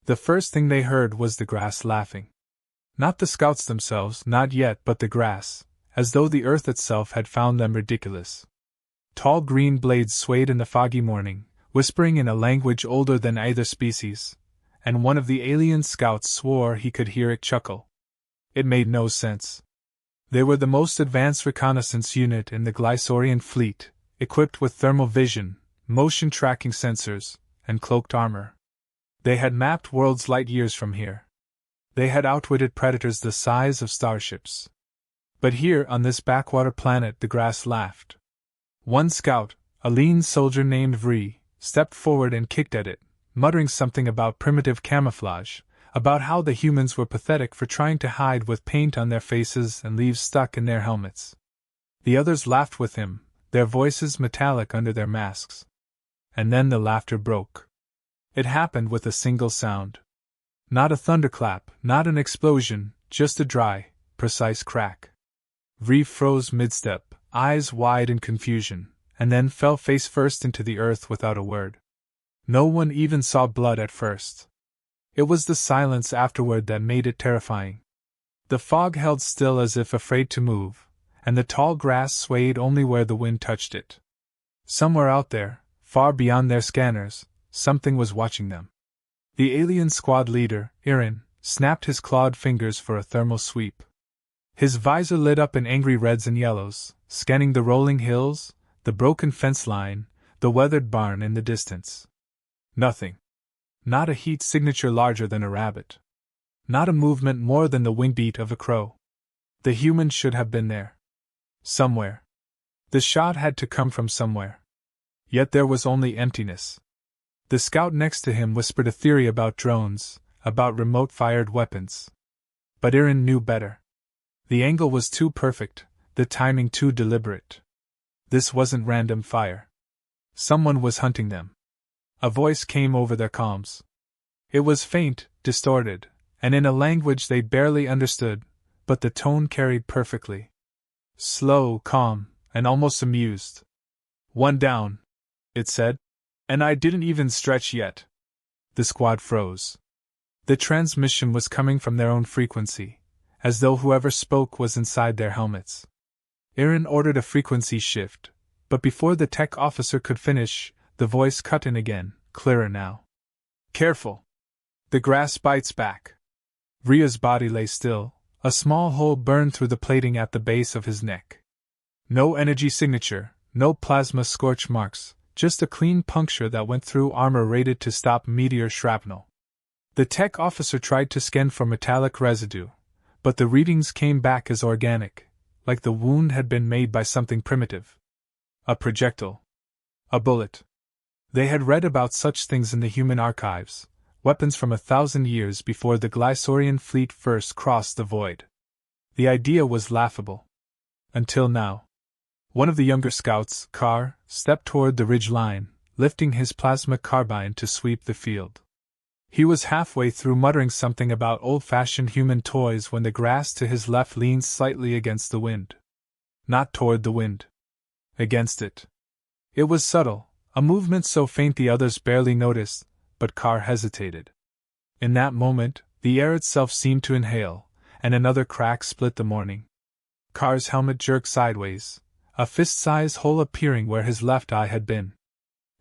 The first thing they heard was the grass laughing. Not the scouts themselves, not yet, but the grass, as though the earth itself had found them ridiculous. Tall green blades swayed in the foggy morning, whispering in a language older than either species, and one of the alien scouts swore he could hear it chuckle. It made no sense. They were the most advanced reconnaissance unit in the Glysaurian fleet, equipped with thermal vision, motion tracking sensors, and cloaked armor. They had mapped worlds light years from here. They had outwitted predators the size of starships. But here, on this backwater planet, the grass laughed. One scout, a lean soldier named Vree, stepped forward and kicked at it, muttering something about primitive camouflage, about how the humans were pathetic for trying to hide with paint on their faces and leaves stuck in their helmets. The others laughed with him, their voices metallic under their masks. And then the laughter broke. It happened with a single sound. Not a thunderclap, not an explosion, just a dry, precise crack. Vree froze mid-step, eyes wide in confusion, and then fell face first into the earth without a word. No one even saw blood at first. It was the silence afterward that made it terrifying. The fog held still as if afraid to move, and the tall grass swayed only where the wind touched it. Somewhere out there, far beyond their scanners, something was watching them. The alien squad leader, Irin, snapped his clawed fingers for a thermal sweep. His visor lit up in angry reds and yellows, scanning the rolling hills, the broken fence line, the weathered barn in the distance. Nothing. Not a heat signature larger than a rabbit. Not a movement more than the wingbeat of a crow. The human should have been there. Somewhere. The shot had to come from somewhere. Yet there was only emptiness. The scout next to him whispered a theory about drones, about remote-fired weapons. But Irin knew better. The angle was too perfect, the timing too deliberate. This wasn't random fire. Someone was hunting them. A voice came over their comms. It was faint, distorted, and in a language they barely understood, but the tone carried perfectly. Slow, calm, and almost amused. "One down," it said. "And I didn't even stretch yet." The squad froze. The transmission was coming from their own frequency, as though whoever spoke was inside their helmets. Irin ordered a frequency shift, but before the tech officer could finish, the voice cut in again, clearer now. "Careful. The grass bites back." Rhea's body lay still, a small hole burned through the plating at the base of his neck. No energy signature, no plasma scorch marks, just a clean puncture that went through armor rated to stop meteor shrapnel. The tech officer tried to scan for metallic residue, but the readings came back as organic, like the wound had been made by something primitive. A projectile. A bullet. They had read about such things in the human archives, weapons from 1,000 years before the Glysaurian fleet first crossed the void. The idea was laughable. Until now. One of the younger scouts, Carr, stepped toward the ridge line, lifting his plasma carbine to sweep the field. He was halfway through muttering something about old-fashioned human toys when the grass to his left leaned slightly against the wind. Not toward the wind. Against it. It was subtle, a movement so faint the others barely noticed, but Carr hesitated. In that moment, the air itself seemed to inhale, and another crack split the morning. Carr's helmet jerked sideways, a fist-sized hole appearing where his left eye had been.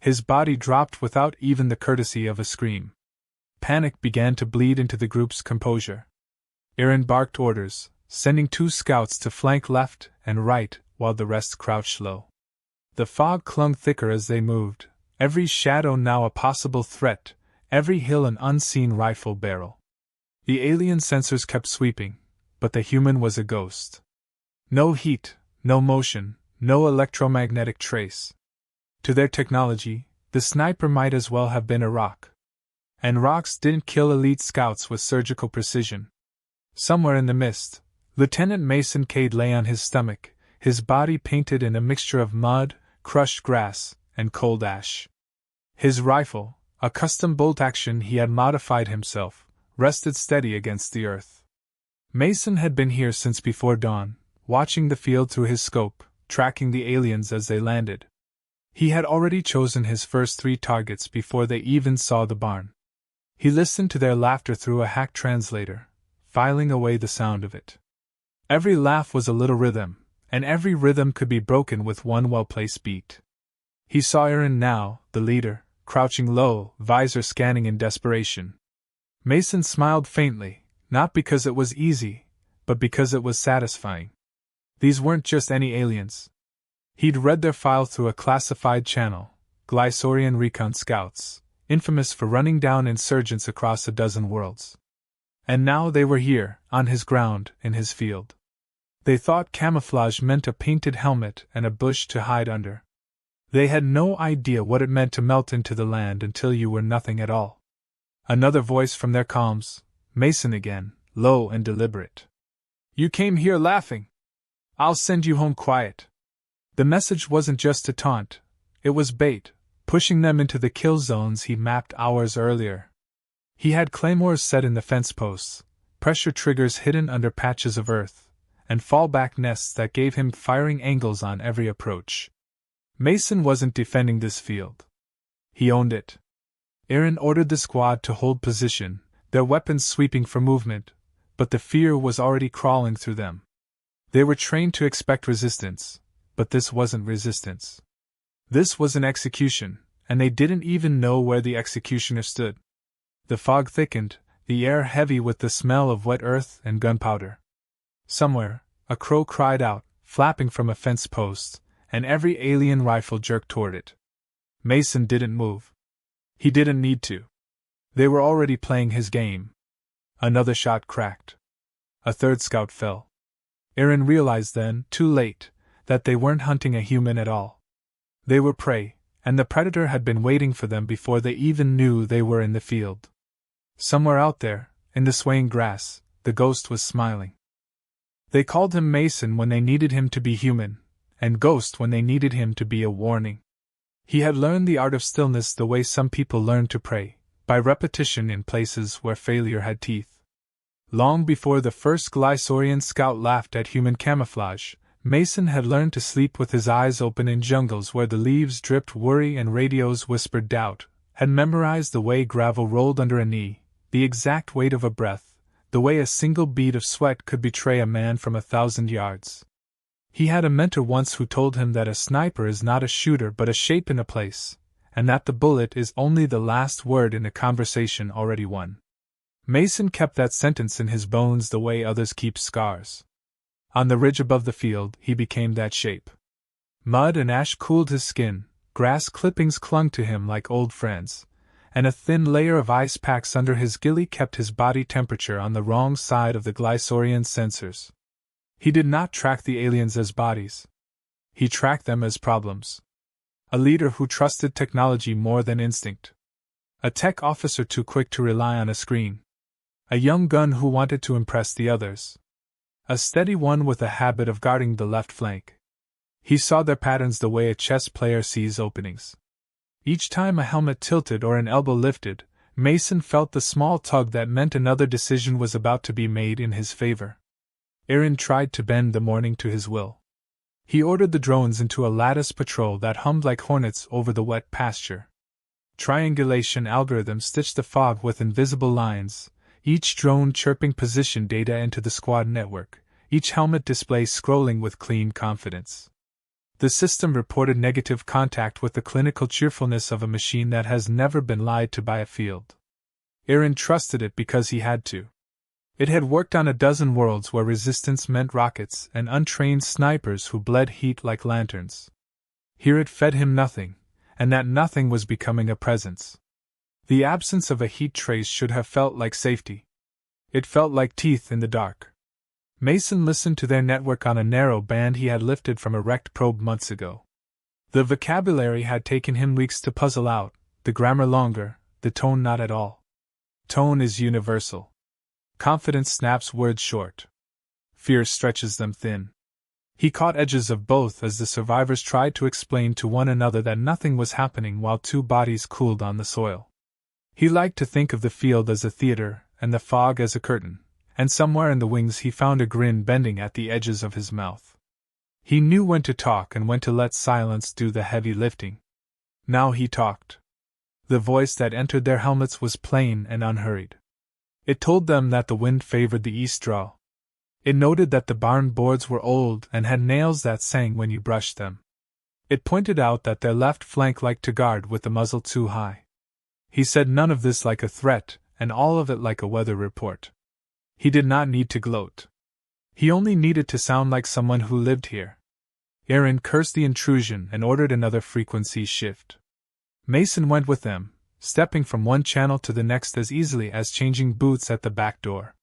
His body dropped without even the courtesy of a scream. Panic began to bleed into the group's composure. Irin barked orders, sending 2 scouts to flank left and right while the rest crouched low. The fog clung thicker as they moved, every shadow now a possible threat, every hill an unseen rifle barrel. The alien sensors kept sweeping, but the human was a ghost. No heat, no motion, no electromagnetic trace. To their technology, the sniper might as well have been a rock. And rocks didn't kill elite scouts with surgical precision. Somewhere in the mist, Lieutenant Mason Cade lay on his stomach, his body painted in a mixture of mud, crushed grass, and cold ash. His rifle, a custom bolt-action he had modified himself, rested steady against the earth. Mason had been here since before dawn, watching the field through his scope, tracking the aliens as they landed. He had already chosen his first 3 targets before they even saw the barn. He listened to their laughter through a hack translator, filing away the sound of it. Every laugh was a little rhythm, and every rhythm could be broken with one well-placed beat. He saw Aaron now, the leader, crouching low, visor scanning in desperation. Mason smiled faintly, not because it was easy, but because it was satisfying. These weren't just any aliens. He'd read their file through a classified channel, Glycorian Recon Scouts, infamous for running down insurgents across a dozen worlds. And now they were here, on his ground, in his field. They thought camouflage meant a painted helmet and a bush to hide under. They had no idea what it meant to melt into the land until you were nothing at all. Another voice from their comms, Mason again, low and deliberate. "You came here laughing. I'll send you home quiet." The message wasn't just a taunt, it was bait, pushing them into the kill zones he mapped hours earlier. He had claymores set in the fence posts, pressure triggers hidden under patches of earth, and fallback nests that gave him firing angles on every approach. Mason wasn't defending this field. He owned it. Aaron ordered the squad to hold position, their weapons sweeping for movement, but the fear was already crawling through them. They were trained to expect resistance, but this wasn't resistance. This was an execution, and they didn't even know where the executioner stood. The fog thickened, the air heavy with the smell of wet earth and gunpowder. Somewhere, a crow cried out, flapping from a fence post, and every alien rifle jerked toward it. Mason didn't move. He didn't need to. They were already playing his game. Another shot cracked. A third scout fell. Aaron realized then, too late, that they weren't hunting a human at all. They were prey, and the predator had been waiting for them before they even knew they were in the field. Somewhere out there, in the swaying grass, the ghost was smiling. They called him Mason when they needed him to be human, and Ghost when they needed him to be a warning. He had learned the art of stillness the way some people learn to pray, by repetition in places where failure had teeth. Long before the first Glycorian scout laughed at human camouflage, Mason had learned to sleep with his eyes open in jungles where the leaves dripped worry and radios whispered doubt, had memorized the way gravel rolled under a knee, the exact weight of a breath, the way a single bead of sweat could betray a man from 1,000 yards. He had a mentor once who told him that a sniper is not a shooter but a shape in a place, and that the bullet is only the last word in a conversation already won. Mason kept that sentence in his bones the way others keep scars. On the ridge above the field, he became that shape. Mud and ash cooled his skin, grass clippings clung to him like old friends, and a thin layer of ice packs under his ghillie kept his body temperature on the wrong side of the Glycorian sensors. He did not track the aliens as bodies. He tracked them as problems. A leader who trusted technology more than instinct. A tech officer too quick to rely on a screen. A young gun who wanted to impress the others. A steady one with a habit of guarding the left flank. He saw their patterns the way a chess player sees openings. Each time a helmet tilted or an elbow lifted, Mason felt the small tug that meant another decision was about to be made in his favor. Aaron tried to bend the morning to his will. He ordered the drones into a lattice patrol that hummed like hornets over the wet pasture. Triangulation algorithms stitched the fog with invisible lines, each drone chirping position data into the squad network, each helmet display scrolling with clean confidence. The system reported negative contact with the clinical cheerfulness of a machine that has never been lied to by a field. Aaron trusted it because he had to. It had worked on a dozen worlds where resistance meant rockets and untrained snipers who bled heat like lanterns. Here it fed him nothing, and that nothing was becoming a presence. The absence of a heat trace should have felt like safety. It felt like teeth in the dark. Mason listened to their network on a narrow band he had lifted from a wrecked probe months ago. The vocabulary had taken him weeks to puzzle out, the grammar longer, the tone not at all. Tone is universal. Confidence snaps words short. Fear stretches them thin. He caught edges of both as the survivors tried to explain to one another that nothing was happening while two bodies cooled on the soil. He liked to think of the field as a theater and the fog as a curtain, and somewhere in the wings he found a grin bending at the edges of his mouth. He knew when to talk and when to let silence do the heavy lifting. Now he talked. The voice that entered their helmets was plain and unhurried. It told them that the wind favored the east draw. It noted that the barn boards were old and had nails that sang when you brushed them. It pointed out that their left flank liked to guard with the muzzle too high. He said none of this like a threat, and all of it like a weather report. He did not need to gloat. He only needed to sound like someone who lived here. Aaron cursed the intrusion and ordered another frequency shift. Mason went with them, stepping from one channel to the next as easily as changing boots at the back door.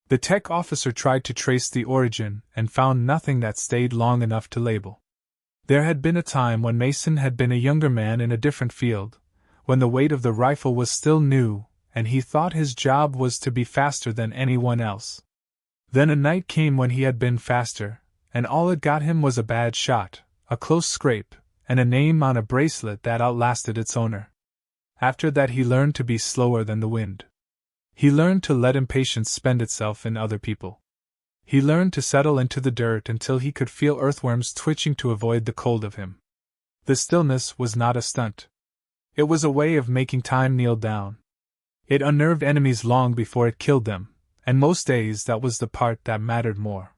The tech officer tried to trace the origin and found nothing that stayed long enough to label. There had been a time when Mason had been a younger man in a different field, when the weight of the rifle was still new, and he thought his job was to be faster than anyone else. Then a night came when he had been faster, and all it got him was a bad shot, a close scrape, and a name on a bracelet that outlasted its owner. After that he learned to be slower than the wind. He learned to let impatience spend itself in other people. He learned to settle into the dirt until he could feel earthworms twitching to avoid the cold of him. The stillness was not a stunt. It was a way of making time kneel down. It unnerved enemies long before it killed them, and most days that was the part that mattered more.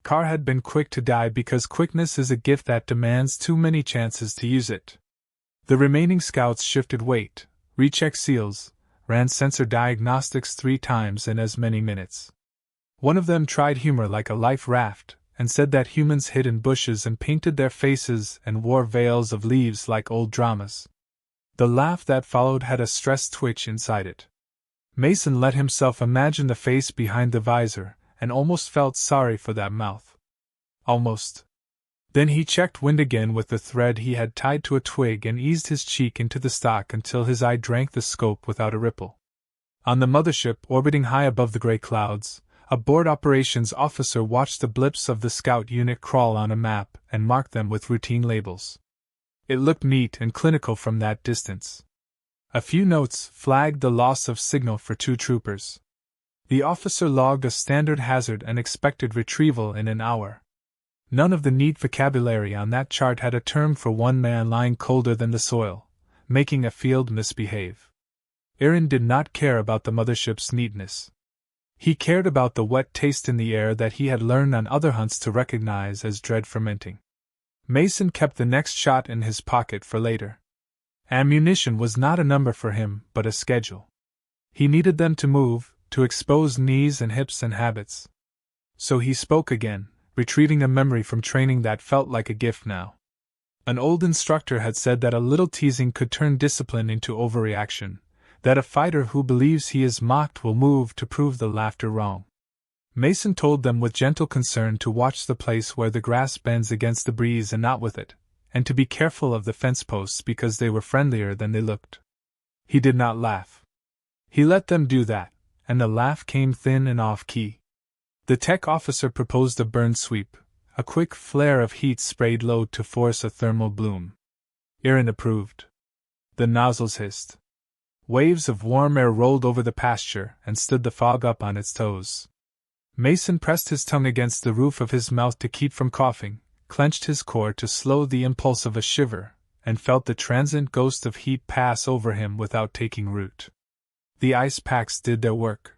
Carr had been quick to die because quickness is a gift that demands too many chances to use it. The remaining scouts shifted weight, rechecked seals, ran sensor diagnostics 3 times in as many minutes. One of them tried humor like a life raft, and said that humans hid in bushes and painted their faces and wore veils of leaves like old dramas. The laugh that followed had a stressed twitch inside it. Mason let himself imagine the face behind the visor, and almost felt sorry for that mouth. Almost. Then he checked wind again with the thread he had tied to a twig and eased his cheek into the stock until his eye drank the scope without a ripple. On the mothership, orbiting high above the gray clouds, a board operations officer watched the blips of the scout unit crawl on a map and marked them with routine labels. It looked neat and clinical from that distance. A few notes flagged the loss of signal for 2 troopers. The officer logged a standard hazard and expected retrieval in an hour. None of the neat vocabulary on that chart had a term for one man lying colder than the soil, making a field misbehave. Aaron did not care about the mothership's neatness. He cared about the wet taste in the air that he had learned on other hunts to recognize as dread fermenting. Mason kept the next shot in his pocket for later. Ammunition was not a number for him, but a schedule. He needed them to move, to expose knees and hips and habits. So he spoke again, retrieving a memory from training that felt like a gift now. An old instructor had said that a little teasing could turn discipline into overreaction, that a fighter who believes he is mocked will move to prove the laughter wrong. Mason told them with gentle concern to watch the place where the grass bends against the breeze and not with it, and to be careful of the fence posts because they were friendlier than they looked. He did not laugh. He let them do that, and the laugh came thin and off-key. The tech officer proposed a burn sweep, a quick flare of heat sprayed low to force a thermal bloom. Aaron approved. The nozzles hissed. Waves of warm air rolled over the pasture and stood the fog up on its toes. Mason pressed his tongue against the roof of his mouth to keep from coughing, clenched his core to slow the impulse of a shiver, and felt the transient ghost of heat pass over him without taking root. The ice packs did their work.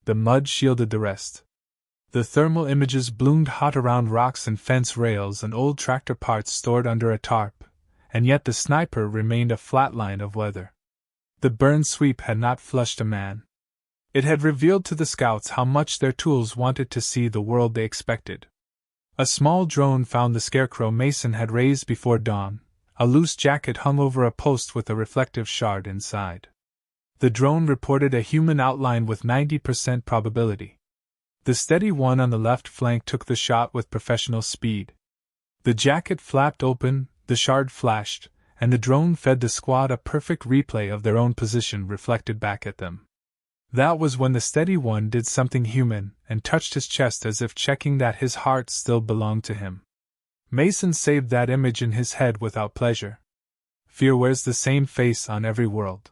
The mud shielded the rest. The thermal images bloomed hot around rocks and fence rails and old tractor parts stored under a tarp, and yet the sniper remained a flat line of weather. The burn sweep had not flushed a man. It had revealed to the scouts how much their tools wanted to see the world they expected. A small drone found the scarecrow Mason had raised before dawn. A loose jacket hung over a post with a reflective shard inside. The drone reported a human outline with 90% probability. The steady one on the left flank took the shot with professional speed. The jacket flapped open, the shard flashed, and the drone fed the squad a perfect replay of their own position reflected back at them. That was when the steady one did something human and touched his chest as if checking that his heart still belonged to him. Mason saved that image in his head without pleasure. Fear wears the same face on every world.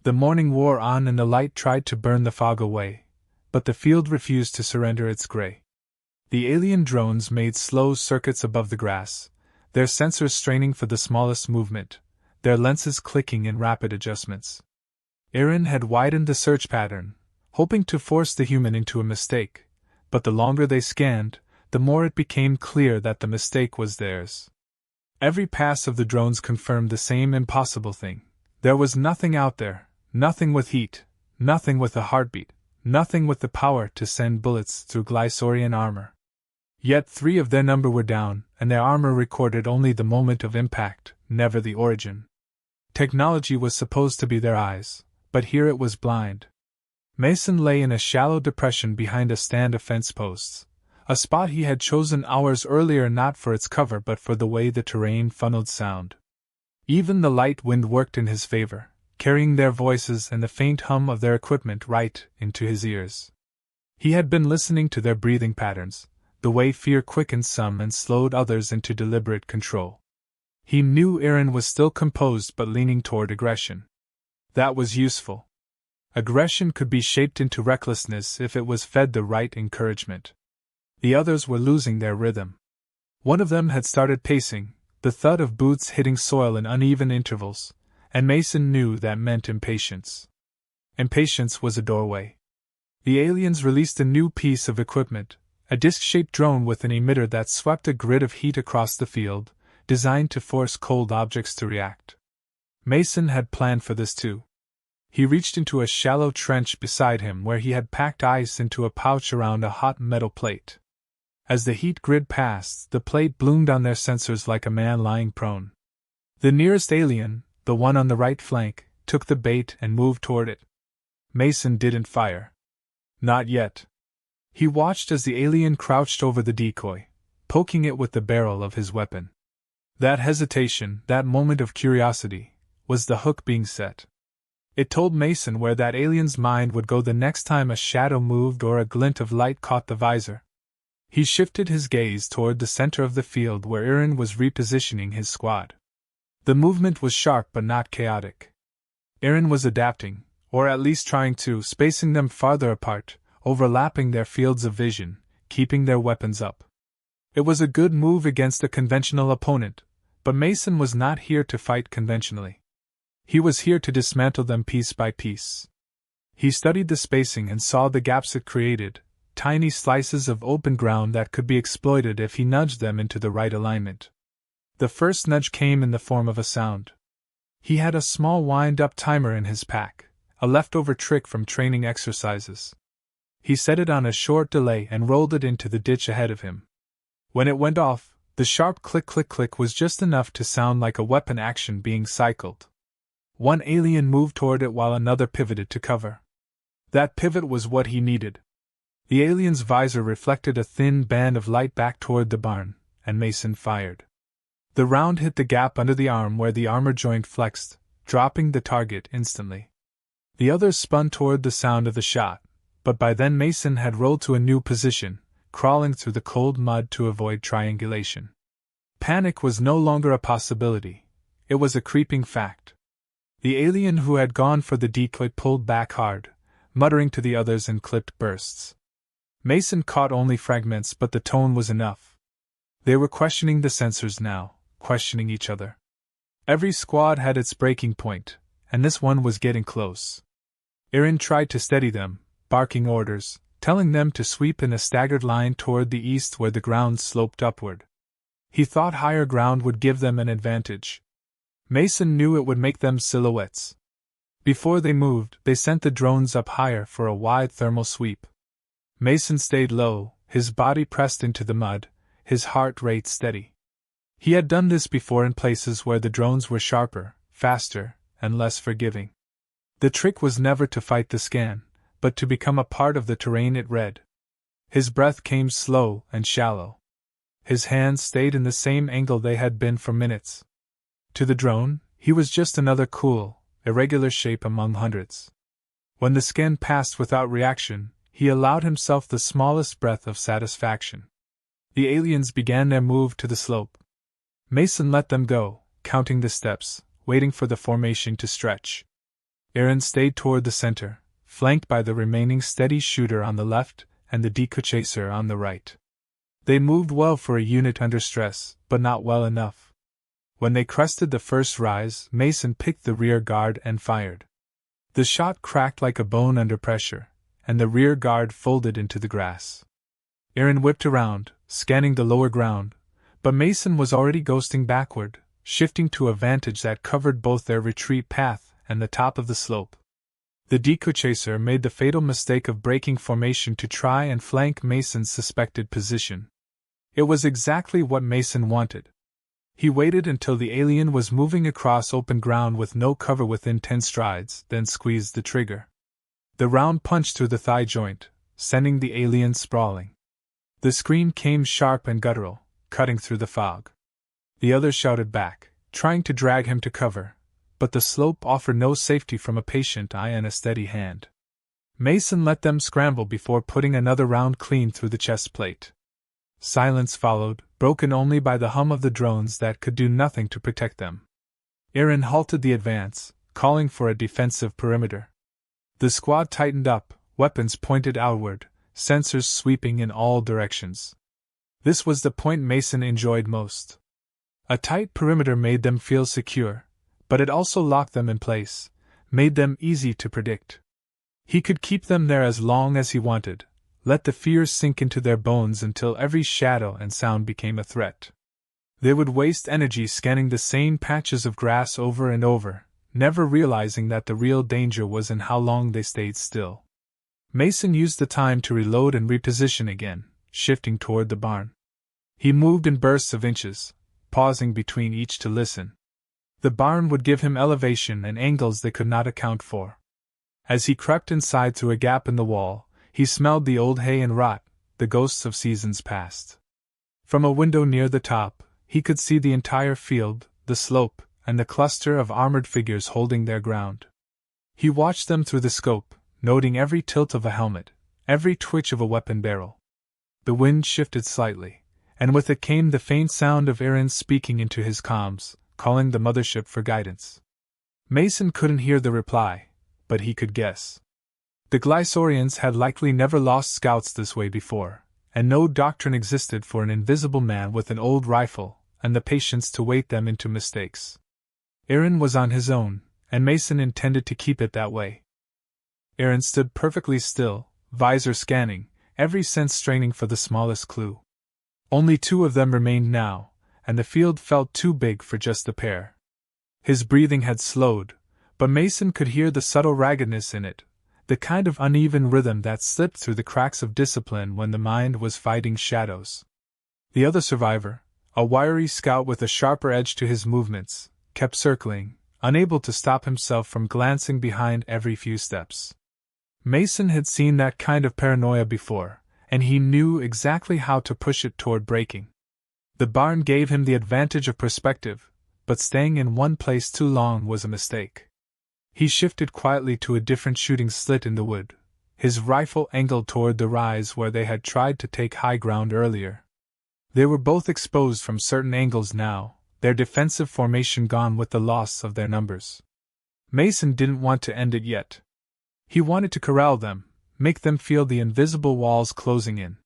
The morning wore on and the light tried to burn the fog away, but the field refused to surrender its gray. The alien drones made slow circuits above the grass, their sensors straining for the smallest movement, their lenses clicking in rapid adjustments. Aaron had widened the search pattern, hoping to force the human into a mistake, but the longer they scanned, the more it became clear that the mistake was theirs. Every pass of the drones confirmed the same impossible thing. There was nothing out there, nothing with heat, nothing with a heartbeat, nothing with the power to send bullets through Glycorian armor. Yet 3 of their number were down, and their armor recorded only the moment of impact, never the origin. Technology was supposed to be their eyes, but here it was blind. Mason lay in a shallow depression behind a stand of fence posts, a spot he had chosen hours earlier not for its cover but for the way the terrain funneled sound. Even the light wind worked in his favor, carrying their voices and the faint hum of their equipment right into his ears. He had been listening to their breathing patterns, the way fear quickened some and slowed others into deliberate control. He knew Aaron was still composed but leaning toward aggression. That was useful. Aggression could be shaped into recklessness if it was fed the right encouragement. The others were losing their rhythm. One of them had started pacing, the thud of boots hitting soil in uneven intervals, and Mason knew that meant impatience. Impatience was a doorway. The aliens released a new piece of equipment, a disc-shaped drone with an emitter that swept a grid of heat across the field, designed to force cold objects to react. Mason had planned for this too. He reached into a shallow trench beside him where he had packed ice into a pouch around a hot metal plate. As the heat grid passed, the plate bloomed on their sensors like a man lying prone. The nearest alien, the one on the right flank, took the bait and moved toward it. Mason didn't fire. Not yet. He watched as the alien crouched over the decoy, poking it with the barrel of his weapon. That hesitation, that moment of curiosity, was the hook being set. It told Mason where that alien's mind would go the next time a shadow moved or a glint of light caught the visor. He shifted his gaze toward the center of the field where Aaron was repositioning his squad. The movement was sharp but not chaotic. Aaron was adapting, or at least trying to, spacing them farther apart, overlapping their fields of vision, keeping their weapons up. It was a good move against a conventional opponent, but Mason was not here to fight conventionally. He was here to dismantle them piece by piece. He studied the spacing and saw the gaps it created, tiny slices of open ground that could be exploited if he nudged them into the right alignment. The first nudge came in the form of a sound. He had a small wind-up timer in his pack, a leftover trick from training exercises. He set it on a short delay and rolled it into the ditch ahead of him. When it went off, the sharp click-click-click was just enough to sound like a weapon action being cycled. One alien moved toward it while another pivoted to cover. That pivot was what he needed. The alien's visor reflected a thin band of light back toward the barn, and Mason fired. The round hit the gap under the arm where the armor joint flexed, dropping the target instantly. The others spun toward the sound of the shot, but by then Mason had rolled to a new position, crawling through the cold mud to avoid triangulation. Panic was no longer a possibility. It was a creeping fact. The alien who had gone for the decoy pulled back hard, muttering to the others in clipped bursts. Mason caught only fragments, but the tone was enough. They were questioning the sensors now, questioning each other. Every squad had its breaking point, and this one was getting close. Aaron tried to steady them, barking orders, telling them to sweep in a staggered line toward the east where the ground sloped upward. He thought higher ground would give them an advantage. Mason knew it would make them silhouettes. Before they moved, they sent the drones up higher for a wide thermal sweep. Mason stayed low, his body pressed into the mud, his heart rate steady. He had done this before in places where the drones were sharper, faster, and less forgiving. The trick was never to fight the scan, but to become a part of the terrain it read. His breath came slow and shallow. His hands stayed in the same angle they had been for minutes. To the drone, he was just another cool, irregular shape among hundreds. When the scan passed without reaction, he allowed himself the smallest breath of satisfaction. The aliens began their move to the slope. Mason let them go, counting the steps, waiting for the formation to stretch. Aaron stayed toward the center, flanked by the remaining steady shooter on the left and the decoy chaser on the right. They moved well for a unit under stress, but not well enough. When they crested the first rise, Mason picked the rear guard and fired. The shot cracked like a bone under pressure, and the rear guard folded into the grass. Aaron whipped around, scanning the lower ground, but Mason was already ghosting backward, shifting to a vantage that covered both their retreat path and the top of the slope. The decoy chaser made the fatal mistake of breaking formation to try and flank Mason's suspected position. It was exactly what Mason wanted. He waited until the alien was moving across open ground with no cover within 10 strides, then squeezed the trigger. The round punched through the thigh joint, sending the alien sprawling. The scream came sharp and guttural, cutting through the fog. The others shouted back, trying to drag him to cover, but the slope offered no safety from a patient eye and a steady hand. Mason let them scramble before putting another round clean through the chest plate. Silence followed, broken only by the hum of the drones that could do nothing to protect them. Aaron halted the advance, calling for a defensive perimeter. The squad tightened up, weapons pointed outward, sensors sweeping in all directions. This was the point Mason enjoyed most. A tight perimeter made them feel secure, but it also locked them in place, made them easy to predict. He could keep them there as long as he wanted, let the fears sink into their bones until every shadow and sound became a threat. They would waste energy scanning the same patches of grass over and over, never realizing that the real danger was in how long they stayed still. Mason used the time to reload and reposition again, shifting toward the barn. He moved in bursts of inches, pausing between each to listen. The barn would give him elevation and angles they could not account for. As he crept inside through a gap in the wall, he smelled the old hay and rot, the ghosts of seasons past. From a window near the top, he could see the entire field, the slope, and the cluster of armored figures holding their ground. He watched them through the scope, noting every tilt of a helmet, every twitch of a weapon barrel. The wind shifted slightly, and with it came the faint sound of Aaron speaking into his comms, calling the mothership for guidance. Mason couldn't hear the reply, but he could guess. The Glysaurians had likely never lost scouts this way before, and no doctrine existed for an invisible man with an old rifle and the patience to wait them into mistakes. Aaron was on his own, and Mason intended to keep it that way. Aaron stood perfectly still, visor scanning, every sense straining for the smallest clue. Only 2 of them remained now, and the field felt too big for just the pair. His breathing had slowed, but Mason could hear the subtle raggedness in it, the kind of uneven rhythm that slipped through the cracks of discipline when the mind was fighting shadows. The other survivor, a wiry scout with a sharper edge to his movements, kept circling, unable to stop himself from glancing behind every few steps. Mason had seen that kind of paranoia before, and he knew exactly how to push it toward breaking. The barn gave him the advantage of perspective, but staying in one place too long was a mistake. He shifted quietly to a different shooting slit in the wood, his rifle angled toward the rise where they had tried to take high ground earlier. They were both exposed from certain angles now, their defensive formation gone with the loss of their numbers. Mason didn't want to end it yet. He wanted to corral them, make them feel the invisible walls closing in.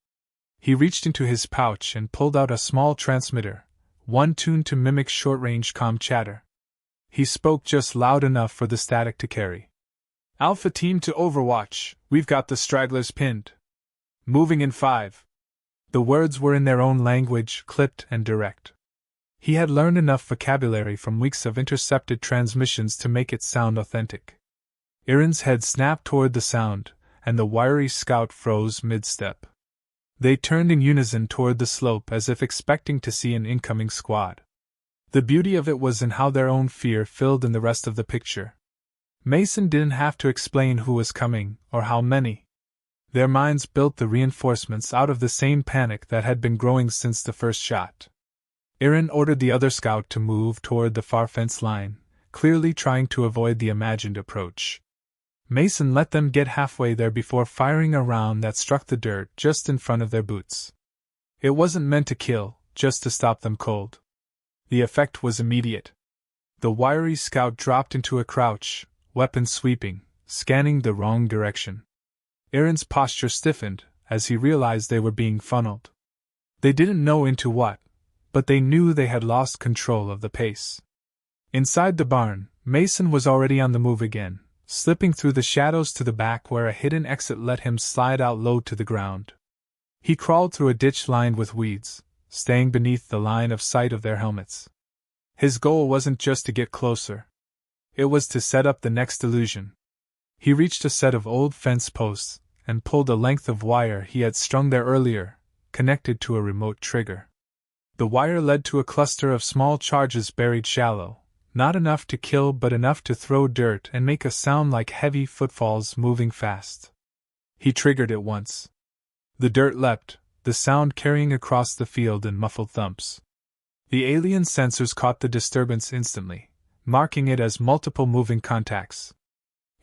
He reached into his pouch and pulled out a small transmitter, one tuned to mimic short-range comm chatter. He spoke just loud enough for the static to carry. "Alpha team to Overwatch, we've got the stragglers pinned. Moving in 5. The words were in their own language, clipped and direct. He had learned enough vocabulary from weeks of intercepted transmissions to make it sound authentic. Aaron's head snapped toward the sound, and the wiry scout froze mid-step. They turned in unison toward the slope as if expecting to see an incoming squad. The beauty of it was in how their own fear filled in the rest of the picture. Mason didn't have to explain who was coming, or how many. Their minds built the reinforcements out of the same panic that had been growing since the first shot. Aaron ordered the other scout to move toward the far fence line, clearly trying to avoid the imagined approach. Mason let them get halfway there before firing a round that struck the dirt just in front of their boots. It wasn't meant to kill, just to stop them cold. The effect was immediate. The wiry scout dropped into a crouch, weapon sweeping, scanning the wrong direction. Aaron's posture stiffened as he realized they were being funneled. They didn't know into what, but they knew they had lost control of the pace. Inside the barn, Mason was already on the move again, slipping through the shadows to the back where a hidden exit let him slide out low to the ground. He crawled through a ditch lined with weeds, staying beneath the line of sight of their helmets. His goal wasn't just to get closer. It was to set up the next illusion. He reached a set of old fence posts, and pulled a length of wire he had strung there earlier, connected to a remote trigger. The wire led to a cluster of small charges buried shallow, not enough to kill but enough to throw dirt and make a sound like heavy footfalls moving fast. He triggered it once. The dirt leapt, the sound carrying across the field in muffled thumps. The alien sensors caught the disturbance instantly, marking it as multiple moving contacts.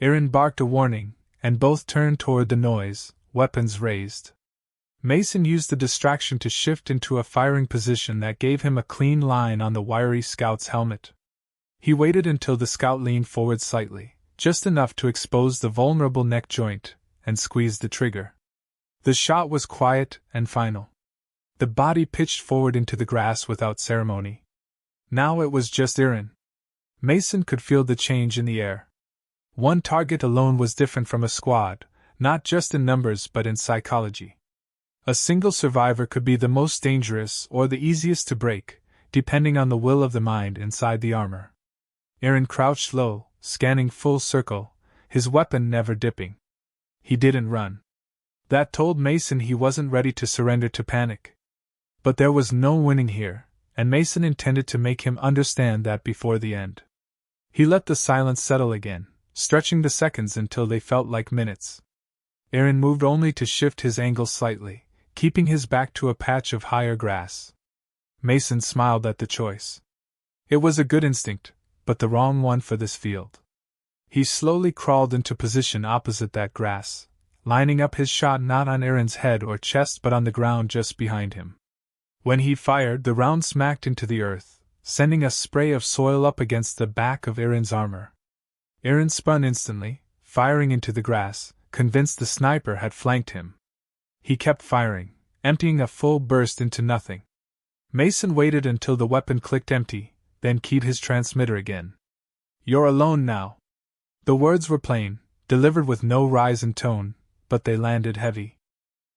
Aaron barked a warning, and both turned toward the noise, weapons raised. Mason used the distraction to shift into a firing position that gave him a clean line on the wiry scout's helmet. He waited until the scout leaned forward slightly, just enough to expose the vulnerable neck joint, and squeezed the trigger. The shot was quiet and final. The body pitched forward into the grass without ceremony. Now it was just Aaron. Mason could feel the change in the air. One target alone was different from a squad, not just in numbers but in psychology. A single survivor could be the most dangerous or the easiest to break, depending on the will of the mind inside the armor. Aaron crouched low, scanning full circle, his weapon never dipping. He didn't run. That told Mason he wasn't ready to surrender to panic. But there was no winning here, and Mason intended to make him understand that before the end. He let the silence settle again, stretching the seconds until they felt like minutes. Aaron moved only to shift his angle slightly, keeping his back to a patch of higher grass. Mason smiled at the choice. It was a good instinct, but the wrong one for this field. He slowly crawled into position opposite that grass, lining up his shot not on Aaron's head or chest but on the ground just behind him. When he fired, the round smacked into the earth, sending a spray of soil up against the back of Aaron's armor. Aaron spun instantly, firing into the grass, convinced the sniper had flanked him. He kept firing, emptying a full burst into nothing. Mason waited until the weapon clicked empty, then keyed his transmitter again. "You're alone now." The words were plain, delivered with no rise in tone, but they landed heavy.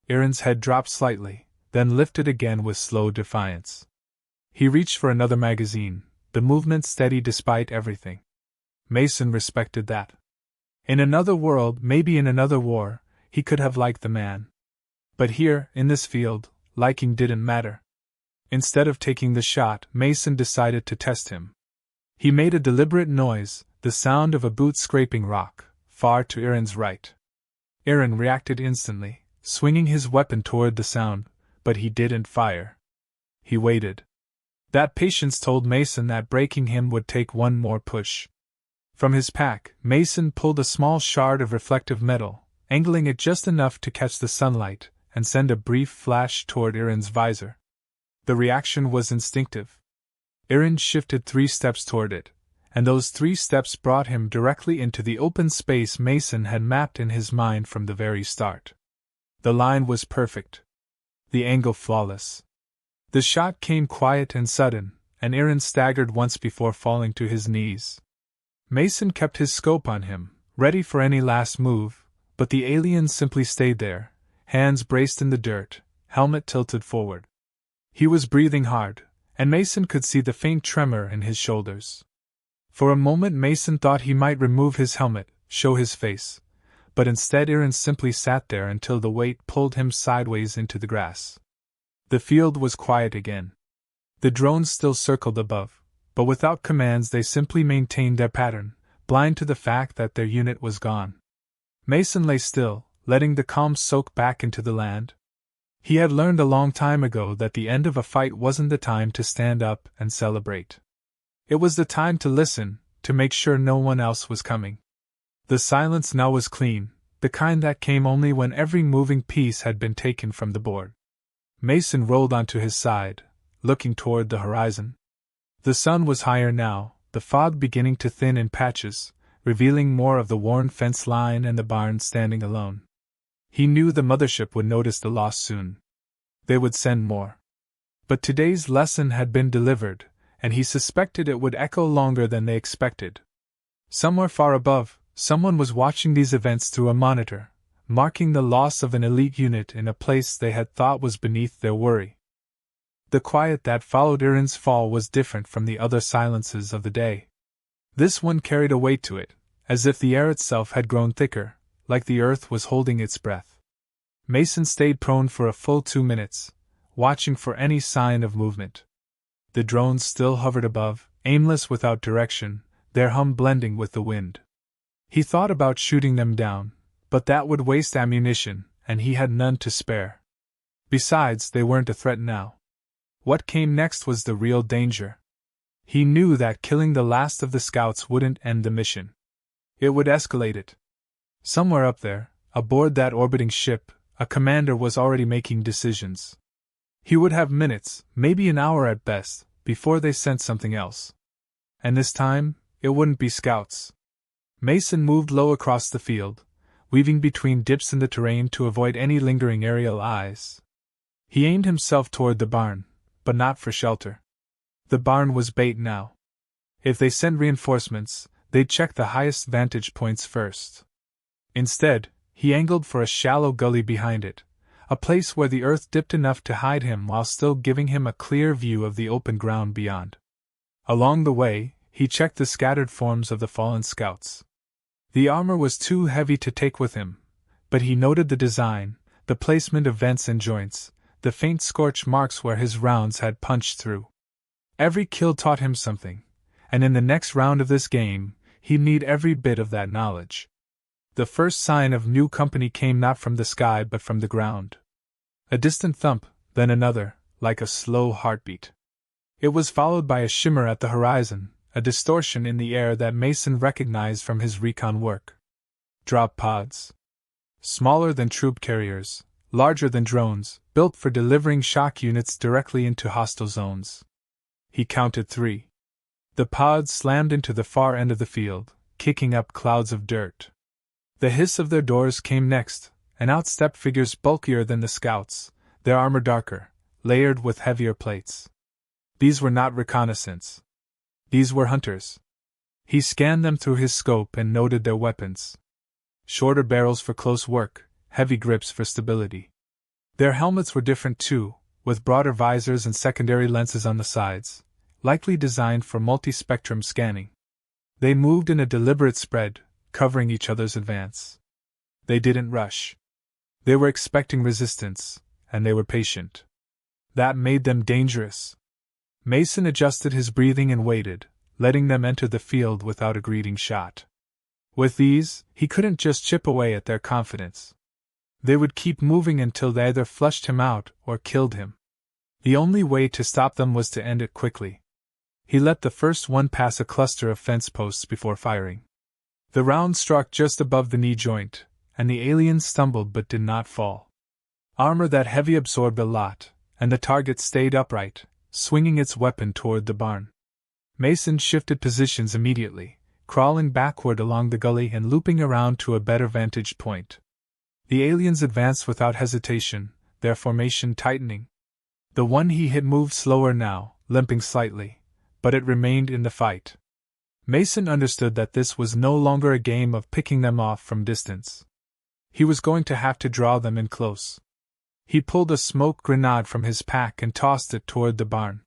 Aaron's head dropped slightly, then lifted again with slow defiance. He reached for another magazine, the movement steady despite everything. Mason respected that. In another world, maybe in another war, he could have liked the man. But here, in this field, liking didn't matter. Instead of taking the shot, Mason decided to test him. He made a deliberate noise, the sound of a boot scraping rock, far to Aaron's right. Aaron reacted instantly, swinging his weapon toward the sound, but he didn't fire. He waited. That patience told Mason that breaking him would take one more push. From his pack, Mason pulled a small shard of reflective metal, angling it just enough to catch the sunlight, and send a brief flash toward Aaron's visor. The reaction was instinctive. Aaron shifted 3 steps toward it, and those 3 steps brought him directly into the open space Mason had mapped in his mind from the very start. The line was perfect. The angle flawless. The shot came quiet and sudden, and Aaron staggered once before falling to his knees. Mason kept his scope on him, ready for any last move, but the alien simply stayed there, hands braced in the dirt, helmet tilted forward. He was breathing hard, and Mason could see the faint tremor in his shoulders. For a moment Mason thought he might remove his helmet, show his face, but instead Aaron simply sat there until the weight pulled him sideways into the grass. The field was quiet again. The drones still circled above, but without commands they simply maintained their pattern, blind to the fact that their unit was gone. Mason lay still, letting the calm soak back into the land. He had learned a long time ago that the end of a fight wasn't the time to stand up and celebrate. It was the time to listen, to make sure no one else was coming. The silence now was clean, the kind that came only when every moving piece had been taken from the board. Mason rolled onto his side, looking toward the horizon. The sun was higher now, the fog beginning to thin in patches, revealing more of the worn fence line and the barn standing alone. He knew the mothership would notice the loss soon. They would send more. But today's lesson had been delivered, and he suspected it would echo longer than they expected. Somewhere far above, someone was watching these events through a monitor, marking the loss of an elite unit in a place they had thought was beneath their worry. The quiet that followed Iran's fall was different from the other silences of the day. This one carried a weight to it, as if the air itself had grown thicker, like the earth was holding its breath. Mason stayed prone for a full 2 minutes, watching for any sign of movement. The drones still hovered above, aimless without direction, their hum blending with the wind. He thought about shooting them down, but that would waste ammunition, and he had none to spare. Besides, they weren't a threat now. What came next was the real danger. He knew that killing the last of the scouts wouldn't end the mission. It would escalate it. Somewhere up there, aboard that orbiting ship, a commander was already making decisions. He would have minutes, maybe an hour at best, before they sent something else. And this time, it wouldn't be scouts. Mason moved low across the field, weaving between dips in the terrain to avoid any lingering aerial eyes. He aimed himself toward the barn, but not for shelter. The barn was bait now. If they sent reinforcements, they'd check the highest vantage points first. Instead, he angled for a shallow gully behind it, a place where the earth dipped enough to hide him while still giving him a clear view of the open ground beyond. Along the way, he checked the scattered forms of the fallen scouts. The armor was too heavy to take with him, but he noted the design, the placement of vents and joints, the faint scorch marks where his rounds had punched through. Every kill taught him something, and in the next round of this game, he'd need every bit of that knowledge. The first sign of new company came not from the sky but from the ground. A distant thump, then another, like a slow heartbeat. It was followed by a shimmer at the horizon, a distortion in the air that Mason recognized from his recon work. Drop pods. Smaller than troop carriers, larger than drones, built for delivering shock units directly into hostile zones. He counted 3. The pods slammed into the far end of the field, kicking up clouds of dirt. The hiss of their doors came next, and out stepped figures bulkier than the scouts, their armor darker, layered with heavier plates. These were not reconnaissance. These were hunters. He scanned them through his scope and noted their weapons. Shorter barrels for close work, heavy grips for stability. Their helmets were different too, with broader visors and secondary lenses on the sides, likely designed for multi-spectrum scanning. They moved in a deliberate spread, covering each other's advance. They didn't rush. They were expecting resistance, and they were patient. That made them dangerous. Mason adjusted his breathing and waited, letting them enter the field without a greeting shot. With these, he couldn't just chip away at their confidence. They would keep moving until they either flushed him out or killed him. The only way to stop them was to end it quickly. He let the first one pass a cluster of fence posts before firing. The round struck just above the knee joint, and the alien stumbled but did not fall. Armor that heavy absorbed a lot, and the target stayed upright, swinging its weapon toward the barn. Mason shifted positions immediately, crawling backward along the gully and looping around to a better vantage point. The aliens advanced without hesitation, their formation tightening. The one he hit moved slower now, limping slightly, but it remained in the fight. Mason understood that this was no longer a game of picking them off from distance. He was going to have to draw them in close. He pulled a smoke grenade from his pack and tossed it toward the barn.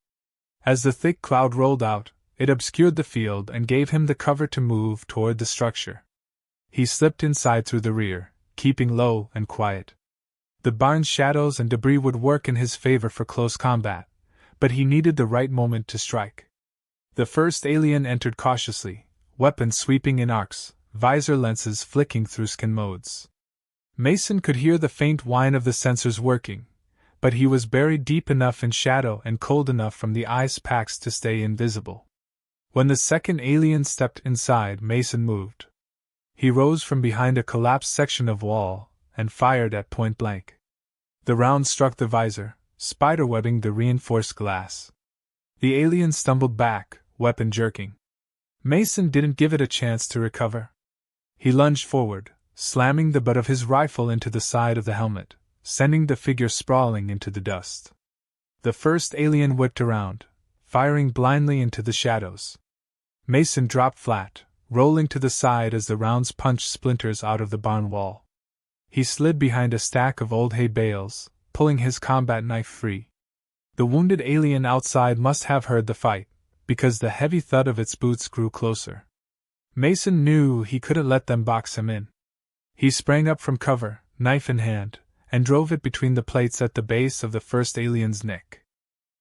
As the thick cloud rolled out, it obscured the field and gave him the cover to move toward the structure. He slipped inside through the rear, keeping low and quiet. The barn's shadows and debris would work in his favor for close combat, but he needed the right moment to strike. The first alien entered cautiously, weapons sweeping in arcs, visor lenses flicking through skin modes. Mason could hear the faint whine of the sensors working, but he was buried deep enough in shadow and cold enough from the ice packs to stay invisible. When the second alien stepped inside, Mason moved. He rose from behind a collapsed section of wall and fired at point blank. The round struck the visor, spiderwebbing the reinforced glass. The alien stumbled back, weapon jerking. Mason didn't give it a chance to recover. He lunged forward, slamming the butt of his rifle into the side of the helmet, sending the figure sprawling into the dust. The first alien whipped around, firing blindly into the shadows. Mason dropped flat, rolling to the side as the rounds punched splinters out of the barn wall. He slid behind a stack of old hay bales, pulling his combat knife free. The wounded alien outside must have heard the fight, because the heavy thud of its boots grew closer. Mason knew he couldn't let them box him in. He sprang up from cover, knife in hand, and drove it between the plates at the base of the first alien's neck.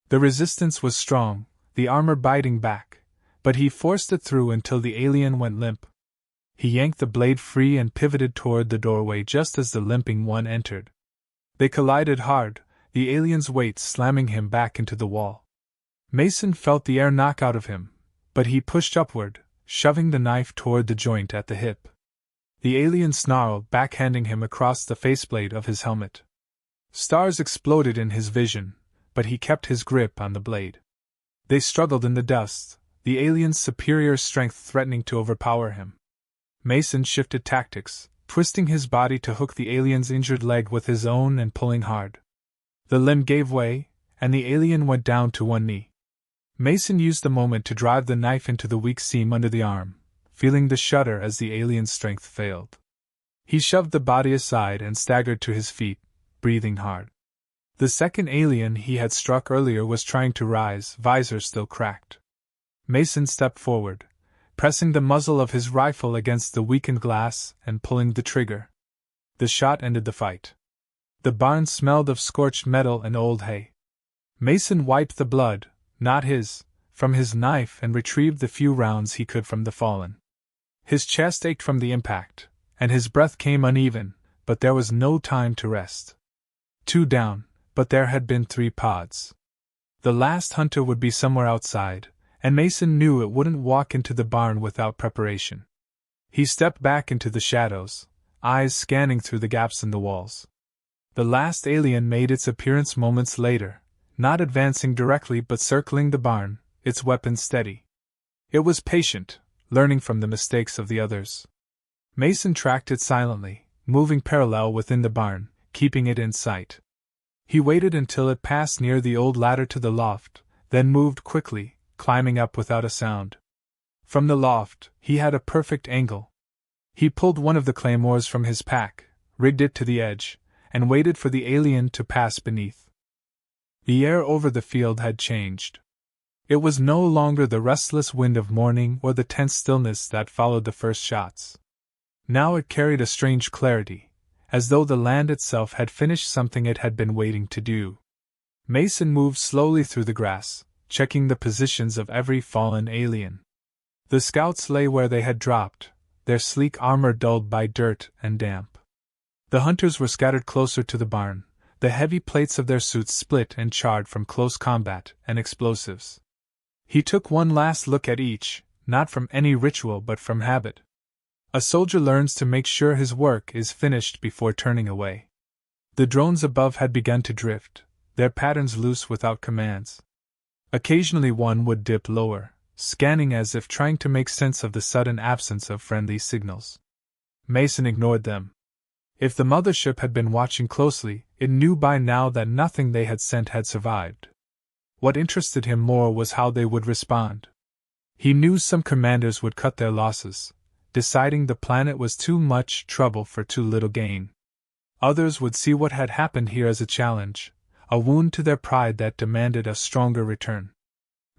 The resistance was strong, the armor biting back, but he forced it through until the alien went limp. He yanked the blade free and pivoted toward the doorway just as the limping one entered. They collided hard, the alien's weight slamming him back into the wall. Mason felt the air knock out of him, but he pushed upward, shoving the knife toward the joint at the hip. The alien snarled, backhanding him across the faceplate of his helmet. Stars exploded in his vision, but he kept his grip on the blade. They struggled in the dust, the alien's superior strength threatening to overpower him. Mason shifted tactics, twisting his body to hook the alien's injured leg with his own and pulling hard. The limb gave way, and the alien went down to one knee. Mason used the moment to drive the knife into the weak seam under the arm, feeling the shudder as the alien's strength failed. He shoved the body aside and staggered to his feet, breathing hard. The second alien he had struck earlier was trying to rise, visor still cracked. Mason stepped forward, pressing the muzzle of his rifle against the weakened glass and pulling the trigger. The shot ended the fight. The barn smelled of scorched metal and old hay. Mason wiped the blood, not his, from his knife and retrieved the few rounds he could from the fallen. His chest ached from the impact, and his breath came uneven, but there was no time to rest. 2 down, but there had been 3 pods. The last hunter would be somewhere outside, and Mason knew it wouldn't walk into the barn without preparation. He stepped back into the shadows, eyes scanning through the gaps in the walls. The last alien made its appearance moments later, not advancing directly but circling the barn, its weapon steady. It was patient, learning from the mistakes of the others. Mason tracked it silently, moving parallel within the barn, keeping it in sight. He waited until it passed near the old ladder to the loft, then moved quickly, climbing up without a sound. From the loft, he had a perfect angle. He pulled one of the claymores from his pack, rigged it to the edge, and waited for the alien to pass beneath. The air over the field had changed. It was no longer the restless wind of morning or the tense stillness that followed the first shots. Now it carried a strange clarity, as though the land itself had finished something it had been waiting to do. Mason moved slowly through the grass, checking the positions of every fallen alien. The scouts lay where they had dropped, their sleek armor dulled by dirt and damp. The hunters were scattered closer to the barn, the heavy plates of their suits split and charred from close combat and explosives. He took one last look at each, not from any ritual but from habit. A soldier learns to make sure his work is finished before turning away. The drones above had begun to drift, their patterns loose without commands. Occasionally one would dip lower, scanning as if trying to make sense of the sudden absence of friendly signals. Mason ignored them. If the mothership had been watching closely, it knew by now that nothing they had sent had survived. What interested him more was how they would respond. He knew some commanders would cut their losses, deciding the planet was too much trouble for too little gain. Others would see what had happened here as a challenge, a wound to their pride that demanded a stronger return.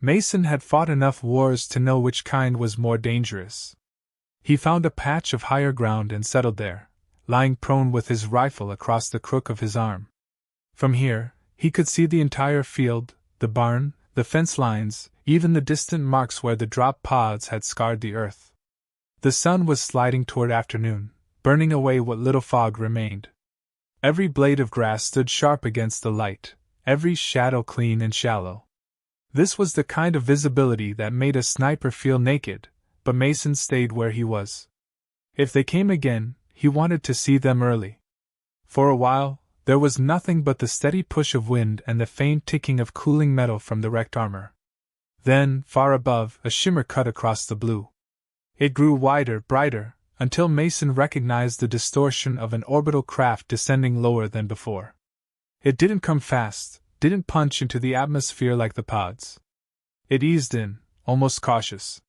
Mason had fought enough wars to know which kind was more dangerous. He found a patch of higher ground and settled there, lying prone with his rifle across the crook of his arm. From here, he could see the entire field, the barn, the fence lines, even the distant marks where the drop pods had scarred the earth. The sun was sliding toward afternoon, burning away what little fog remained. Every blade of grass stood sharp against the light, every shadow clean and shallow. This was the kind of visibility that made a sniper feel naked, but Mason stayed where he was. If they came again, he wanted to see them early. For a while, there was nothing but the steady push of wind and the faint ticking of cooling metal from the wrecked armor. Then, far above, a shimmer cut across the blue. It grew wider, brighter, until Mason recognized the distortion of an orbital craft descending lower than before. It didn't come fast, didn't punch into the atmosphere like the pods. It eased in, almost cautious.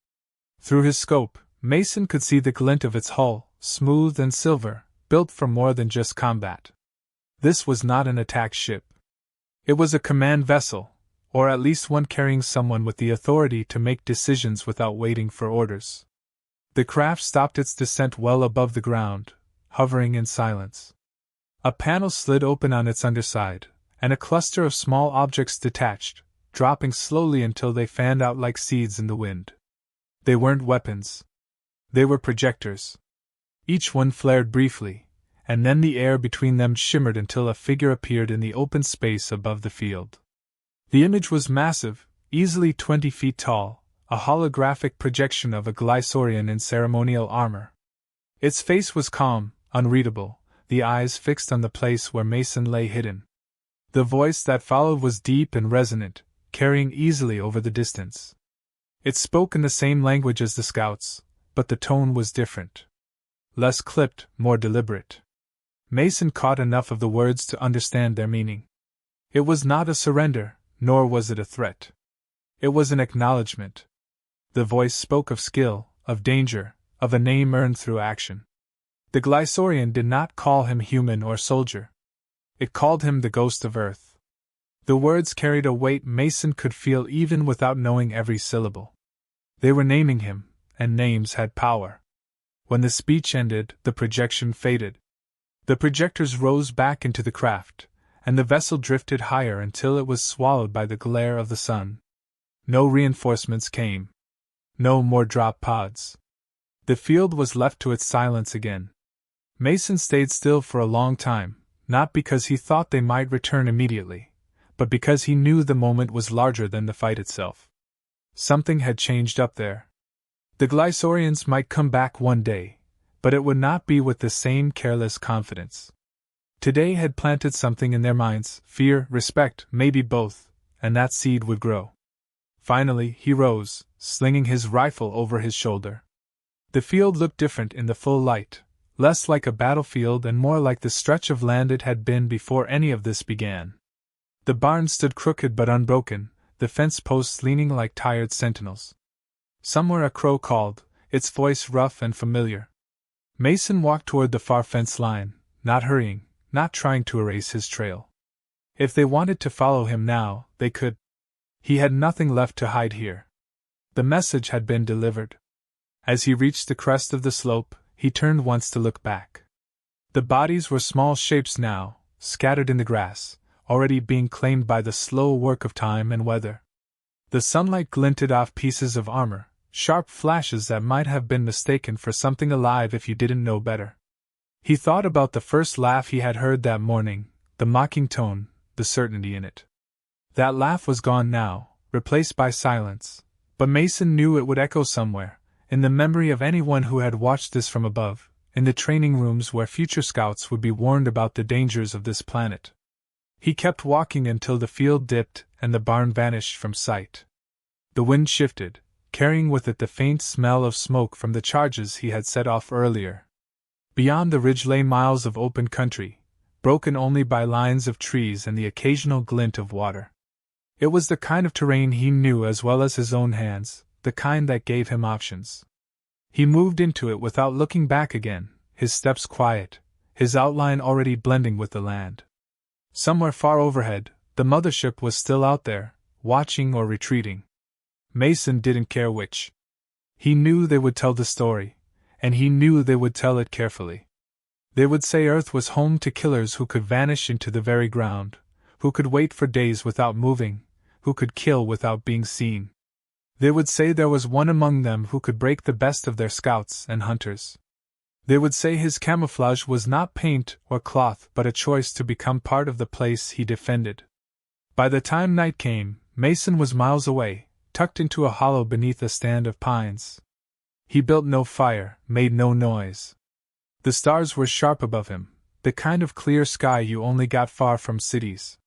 Through his scope, Mason could see the glint of its hull, smooth and silver, built for more than just combat. This was not an attack ship. It was a command vessel, or at least one carrying someone with the authority to make decisions without waiting for orders. The craft stopped its descent well above the ground, hovering in silence. A panel slid open on its underside, and a cluster of small objects detached, dropping slowly until they fanned out like seeds in the wind. They weren't weapons. They were projectors. Each one flared briefly, and then the air between them shimmered until a figure appeared in the open space above the field. The image was massive, easily 20 feet tall, a holographic projection of a Glysaurian in ceremonial armor. Its face was calm, unreadable, the eyes fixed on the place where Mason lay hidden. The voice that followed was deep and resonant, carrying easily over the distance. It spoke in the same language as the scouts, but the tone was different. Less clipped, more deliberate. Mason caught enough of the words to understand their meaning. It was not a surrender, nor was it a threat. It was an acknowledgement. The voice spoke of skill, of danger, of a name earned through action. The Glysaurian did not call him human or soldier. It called him the ghost of Earth. The words carried a weight Mason could feel even without knowing every syllable. They were naming him, and names had power. When the speech ended, the projection faded. The projectors rose back into the craft, and the vessel drifted higher until it was swallowed by the glare of the sun. No reinforcements came. No more drop pods. The field was left to its silence again. Mason stayed still for a long time, not because he thought they might return immediately, but because he knew the moment was larger than the fight itself. Something had changed up there. The Glysaurians might come back one day, but it would not be with the same careless confidence. Today had planted something in their minds, fear, respect, maybe both, and that seed would grow. Finally, he rose, slinging his rifle over his shoulder. The field looked different in the full light, less like a battlefield and more like the stretch of land it had been before any of this began. The barn stood crooked but unbroken, the fence posts leaning like tired sentinels. Somewhere a crow called, its voice rough and familiar. Mason walked toward the far fence line, not hurrying, not trying to erase his trail. If they wanted to follow him now, they could. He had nothing left to hide here. The message had been delivered. As he reached the crest of the slope, he turned once to look back. The bodies were small shapes now, scattered in the grass, already being claimed by the slow work of time and weather. The sunlight glinted off pieces of armor, sharp flashes that might have been mistaken for something alive if you didn't know better. He thought about the first laugh he had heard that morning, the mocking tone, the certainty in it. That laugh was gone now, replaced by silence, but Mason knew it would echo somewhere, in the memory of anyone who had watched this from above, in the training rooms where future scouts would be warned about the dangers of this planet. He kept walking until the field dipped and the barn vanished from sight. The wind shifted, carrying with it the faint smell of smoke from the charges he had set off earlier. Beyond the ridge lay miles of open country, broken only by lines of trees and the occasional glint of water. It was the kind of terrain he knew as well as his own hands, the kind that gave him options. He moved into it without looking back again, his steps quiet, his outline already blending with the land. Somewhere far overhead, the mothership was still out there, watching or retreating. Mason didn't care which. He knew they would tell the story, and he knew they would tell it carefully. They would say Earth was home to killers who could vanish into the very ground, who could wait for days without moving, who could kill without being seen. They would say there was one among them who could break the best of their scouts and hunters. They would say his camouflage was not paint or cloth but a choice to become part of the place he defended. By the time night came, Mason was miles away, tucked into a hollow beneath a stand of pines. He built no fire, made no noise. The stars were sharp above him, the kind of clear sky you only got far from cities.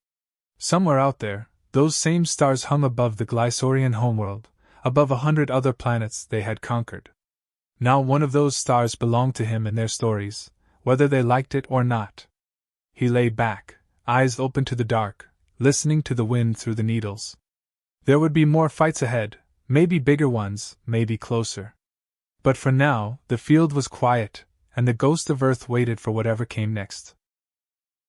Somewhere out there, those same stars hung above the Glysaurian homeworld, above 100 other planets they had conquered. Now one of those stars belonged to him in their stories, whether they liked it or not. He lay back, eyes open to the dark, listening to the wind through the needles. There would be more fights ahead, maybe bigger ones, maybe closer. But for now, the field was quiet, and the ghost of Earth waited for whatever came next.